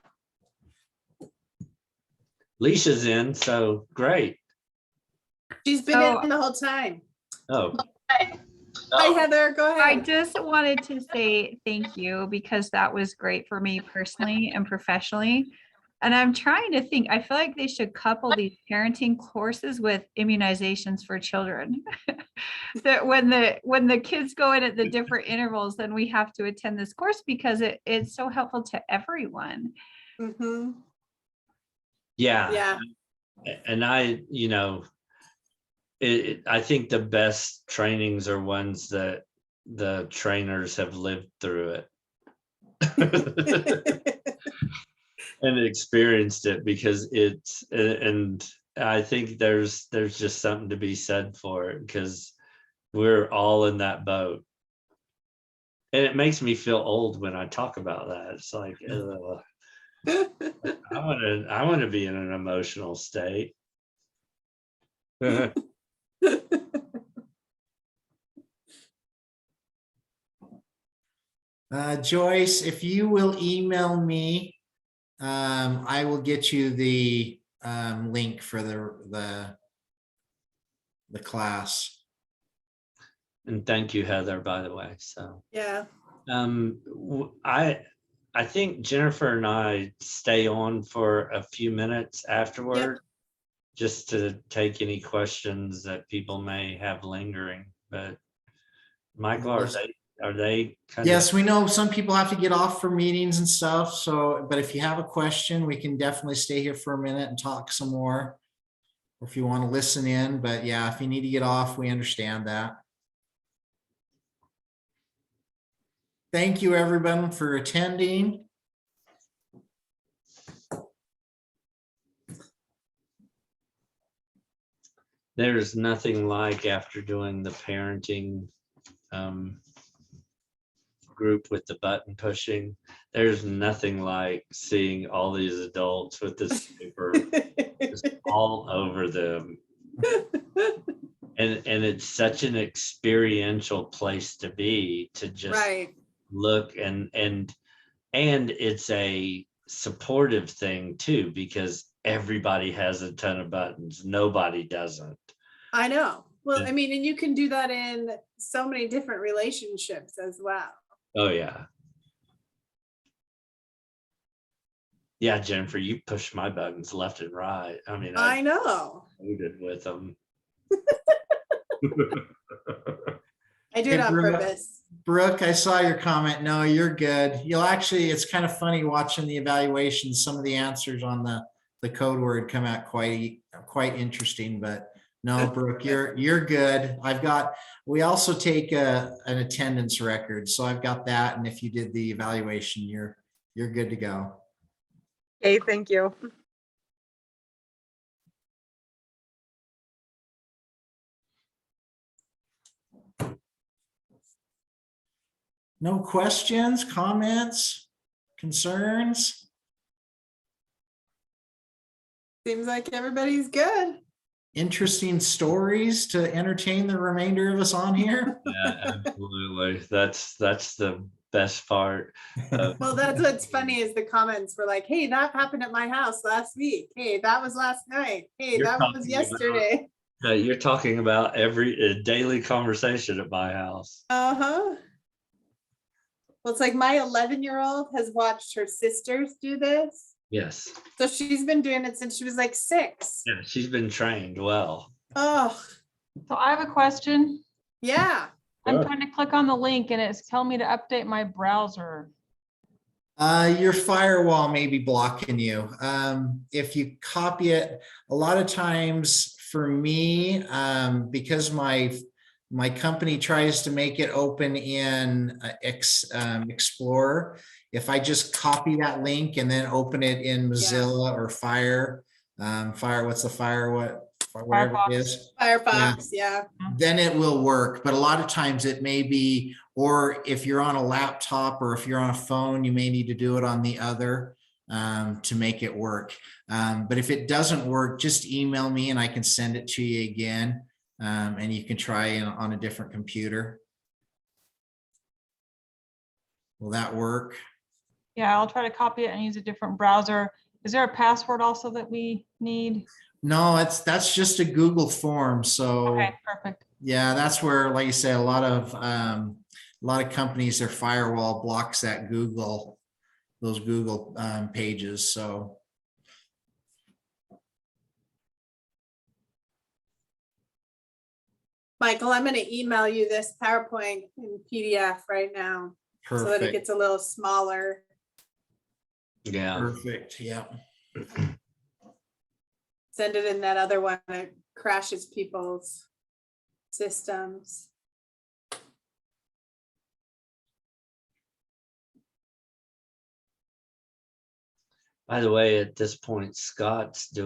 [SPEAKER 2] Leisha's in, so great.
[SPEAKER 1] She's been
[SPEAKER 3] So-
[SPEAKER 1] in the whole time.
[SPEAKER 2] Oh,
[SPEAKER 1] Hi, Heather. Go
[SPEAKER 3] I
[SPEAKER 1] ahead.
[SPEAKER 3] just wanted to say thank you because that was great for me personally and professionally. And I'm trying to think, I feel like they should couple these parenting courses with immunizations for children. That when the kids go in at the different intervals, then we have to attend this course because it's so helpful to everyone.
[SPEAKER 1] Mm-hmm.
[SPEAKER 2] yeah.
[SPEAKER 1] Yeah.
[SPEAKER 2] And I think the best trainings are ones that the trainers have lived through it and experienced it, because and I think there's just something to be said for it, because we're all in that boat. And it makes me feel old when I talk about that. It's like, I want to be in an emotional state.
[SPEAKER 4] Joyce, if you will email me, I will get you the link for the class.
[SPEAKER 2] And thank you, Heather, by the way. So
[SPEAKER 1] Yeah.
[SPEAKER 2] I think Jennifer and I stay on for a few minutes afterward, just to take any questions that people may have lingering. But Michael, are they kind
[SPEAKER 4] Yes, we know some people have to get off for meetings and stuff. So, but if you have a question, we can definitely stay here for a minute and talk some more. Or if you want to listen in, but yeah, if you need to get off, we understand that. Thank you, everyone, for attending.
[SPEAKER 2] There's nothing like, after doing the parenting group with the button pushing, there's nothing like seeing all these adults with this paper just all over them. And it's such an experiential place to be, to just
[SPEAKER 1] Right.
[SPEAKER 2] look, and it's a supportive thing too, because everybody has a ton of buttons. Nobody doesn't.
[SPEAKER 1] I know. Well,
[SPEAKER 2] Yeah.
[SPEAKER 1] I mean, and you can do that in so many different relationships as well.
[SPEAKER 2] Oh yeah. Yeah, Jennifer, you push my buttons left and right. I mean,
[SPEAKER 1] I know.
[SPEAKER 2] voted with them.
[SPEAKER 1] I do it on
[SPEAKER 4] Brooke,
[SPEAKER 1] purpose.
[SPEAKER 4] Brooke, I saw your comment. No, you're good. You'll actually, it's kind of funny watching the evaluations. Some of the answers on the code word come out quite interesting, but no, Brooke, you're good. We also take an attendance record. So I've got that. And if you did the evaluation, you're good to go.
[SPEAKER 5] Okay, thank you.
[SPEAKER 4] No questions, comments? concerns?
[SPEAKER 1] Seems like everybody's good.
[SPEAKER 4] Interesting stories to entertain the remainder of us on here?
[SPEAKER 2] Yeah, absolutely. That's the best part.
[SPEAKER 1] Well, that's what's funny is the comments were like, hey, that happened at my house last week. Hey, that was last night. Hey,
[SPEAKER 2] You're
[SPEAKER 1] that was
[SPEAKER 2] talking about-
[SPEAKER 1] yesterday.
[SPEAKER 2] You're talking about every daily conversation at my house.
[SPEAKER 1] Uh-huh. Well, it's like my 11-year-old has watched her sisters do this.
[SPEAKER 2] Yes.
[SPEAKER 1] So she's been doing it since she was like 6.
[SPEAKER 2] Yeah, she's been trained well.
[SPEAKER 1] Oh,
[SPEAKER 6] So I have a question.
[SPEAKER 1] yeah.
[SPEAKER 6] I'm
[SPEAKER 2] Sure.
[SPEAKER 6] trying to click on the link and it's telling me to update my browser.
[SPEAKER 4] Your firewall may be blocking you. If you copy it, a lot of times for me, because my company tries to make it open in Explorer, if I just copy that link and then open it in Mozilla or what's the whatever it is.
[SPEAKER 1] Firefox, yeah.
[SPEAKER 4] Then it will work. But a lot of times it may be, or if you're on a laptop or if you're on a phone, you may need to do it on the other to make it work. But if it doesn't work, just email me and I can send it to you again. And you can try on a different computer. Will that work?
[SPEAKER 6] Yeah, I'll try to copy it and use a different browser. Is there a password also that we need?
[SPEAKER 4] No, that's just a Google form. So
[SPEAKER 6] Okay, perfect.
[SPEAKER 4] yeah, that's where, like you said, a lot of companies, their firewall blocks that those Google pages. So
[SPEAKER 1] Michael, I'm going to email you this PowerPoint in PDF right now so that it
[SPEAKER 4] perfect,
[SPEAKER 1] gets a little smaller.
[SPEAKER 2] Yeah.
[SPEAKER 4] perfect. Yeah.
[SPEAKER 1] Send it in that other one that crashes people's systems.
[SPEAKER 2] By the way, at this point, Scott's doing